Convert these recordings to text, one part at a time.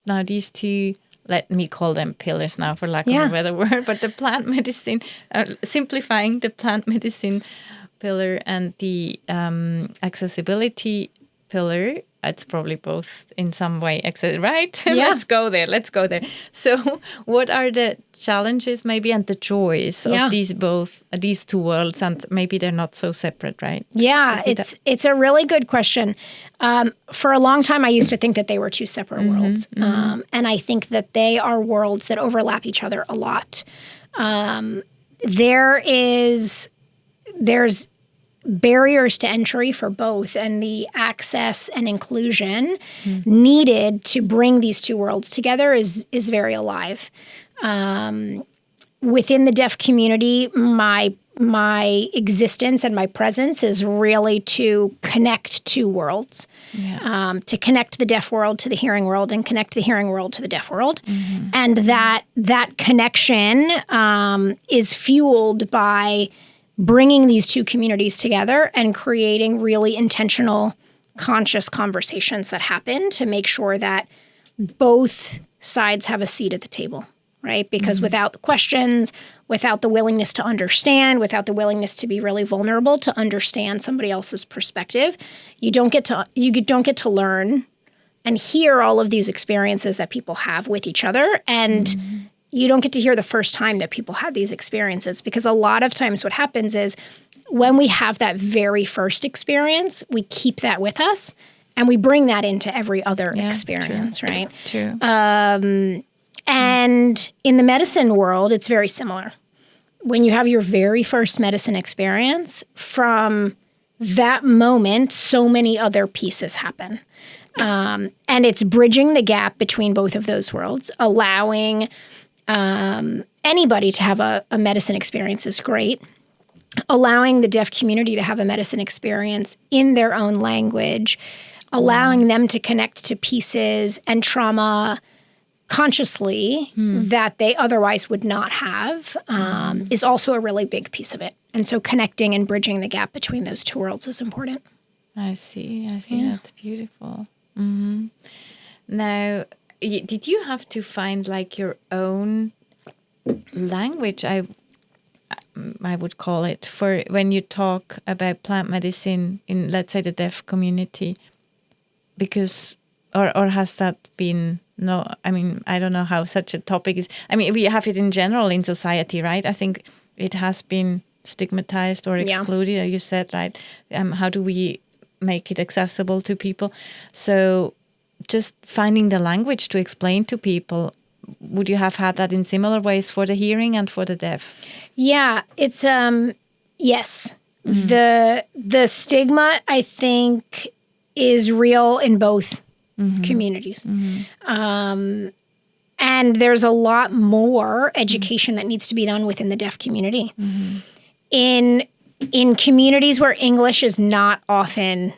now these two, let me call them pillars now for lack of a better word, but the plant medicine, simplifying the plant medicine pillar and the accessibility pillar, it's probably both in some way, right? Yeah. Let's go there. So what are the challenges maybe and the joys of these two worlds, and maybe they're not so separate, right? Yeah, it's a really good question. For a long time, I used to think that they were two separate worlds. And I think that they are worlds that overlap each other a lot. There's barriers to entry for both, and the access and inclusion needed to bring these two worlds together is very alive. Within the deaf community, my existence and my presence is really to connect two worlds, to connect the deaf world to the hearing world and connect the hearing world to the deaf world. And that connection is fueled by bringing these two communities together and creating really intentional, conscious conversations that happen to make sure that both sides have a seat at the table, right? Because without the questions, without the willingness to understand, without the willingness to be really vulnerable to understand somebody else's perspective, you don't get to learn and hear all of these experiences that people have with each other. And you don't get to hear the first time that people had these experiences, because a lot of times what happens is when we have that very first experience, we keep that with us and we bring that into every other experience, right? True. And in the medicine world, it's very similar. When you have your very first medicine experience, from that moment, so many other pieces happen. And it's bridging the gap between both of those worlds, allowing anybody to have a medicine experience is great. Allowing the deaf community to have a medicine experience in their own language, allowing them to connect to pieces and trauma consciously that they otherwise would not have is also a really big piece of it. And so connecting and bridging the gap between those two worlds is important. I see. That's beautiful. Now, did you have to find like your own language, I would call it, for when you talk about plant medicine in, let's say, the deaf community? Because, or has that been, no, I mean, I don't know how such a topic is. I mean, we have it in general in society, right? I think it has been stigmatized or excluded, you said, right? How do we make it accessible to people? So just finding the language to explain to people, would you have had that in similar ways for the hearing and for the deaf? Yeah, it's, yes. The stigma, I think, is real in both communities. And there's a lot more education that needs to be done within the deaf community. In communities where English is not often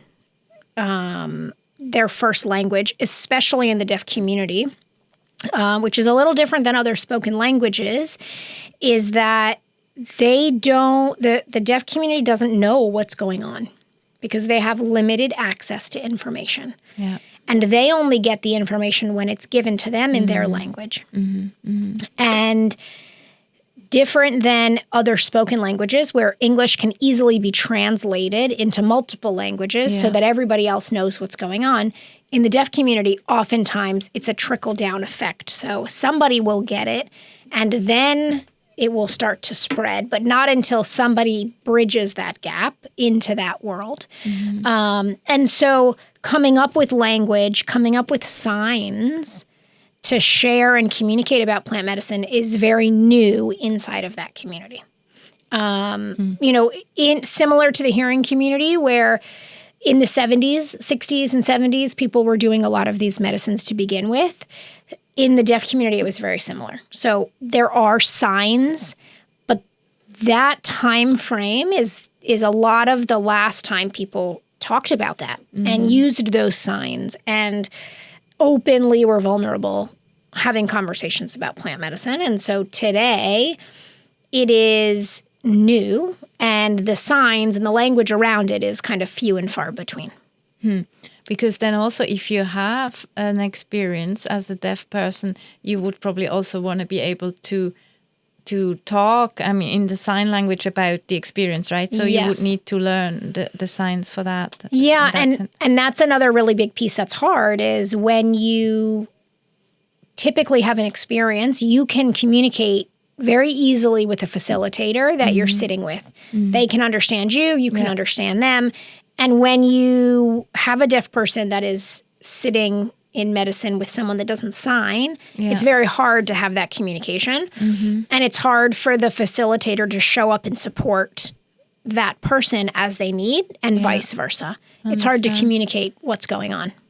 their first language, especially in the deaf community, which is a little different than other spoken languages, is that the deaf community doesn't know what's going on because they have limited access to information. Yeah. And they only get the information when it's given to them in their language. And different than other spoken languages where English can easily be translated into multiple languages so that everybody else knows what's going on. In the deaf community, oftentimes it's a trickle-down effect. So somebody will get it, and then it will start to spread, but not until somebody bridges that gap into that world. And so coming up with language, coming up with signs to share and communicate about plant medicine is very new inside of that community. You know, similar to the hearing community, where in the 70s, 60s, and 70s, people were doing a lot of these medicines to begin with. In the deaf community, it was very similar. So there are signs, but that time frame is a lot of the last time people talked about that and used those signs and openly were vulnerable having conversations about plant medicine. And so today it is new, and the signs and the language around it is kind of few and far between. Because then also if you have an experience as a deaf person, you would probably also want to be able to talk, I mean, in the sign language about the experience, right? So you would Yes. need to learn the signs for that. Yeah, That's and that's another really big piece that's hard is when you typically have an experience, you can communicate very easily with a facilitator that you're sitting with. They can understand you, you can understand them. And when you have a deaf person that is sitting in medicine with someone that doesn't sign, it's very hard to have that communication. And it's hard for the facilitator to show up and support that person as they need and vice versa. It's hard to communicate what's going on.